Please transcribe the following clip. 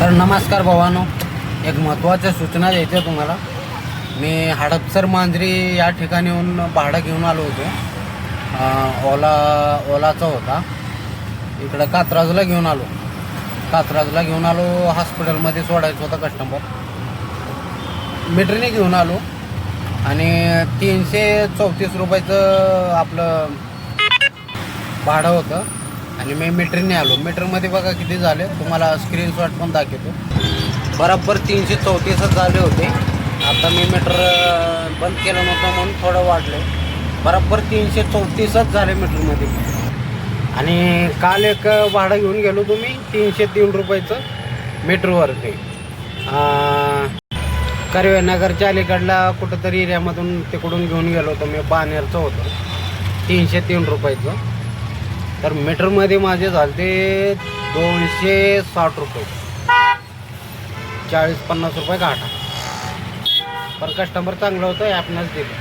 तर नमस्कार भावानो, एक महत्त्वाच्या सूचना द्यायच्या तुम्हाला. मी हडपसर मांजरी या ठिकाणी येऊन भाडं घेऊन आलो होतो. ओलाचा होता. इकडं कात्रजला घेऊन आलो. हॉस्पिटलमध्ये सोडायचं होतं कस्टमर. मीटरने घेऊन आलो आणि 334 रुपयाचं आपलं भाडं होतं आणि मी मीटरने आलो. मीटरमध्ये बघा किती झाले, तुम्हाला स्क्रीनशॉट पण दाखवतो. बरोबर 334च झाले होते. आता मी मीटर बंद केलं नव्हतं म्हणून थोडं वाढलं. बरोबर 334च झाले मीटरमध्ये. आणि काल एक भाडं घेऊन गेलो तुम्ही 303 रुपयाचं मीटरवरती. कर्वेनगरच्या अलीकडला कुठंतरी एरियामधून तिकडून घेऊन गेलो होतो मी. बाणेरचं होतं 303 रुपयाचं. तर मीटरमध्ये माझे झाले 260 रुपये. 40-50 रुपये घाटा. पण कस्टमर चांगलं होतं, ॲपनंच दिलं.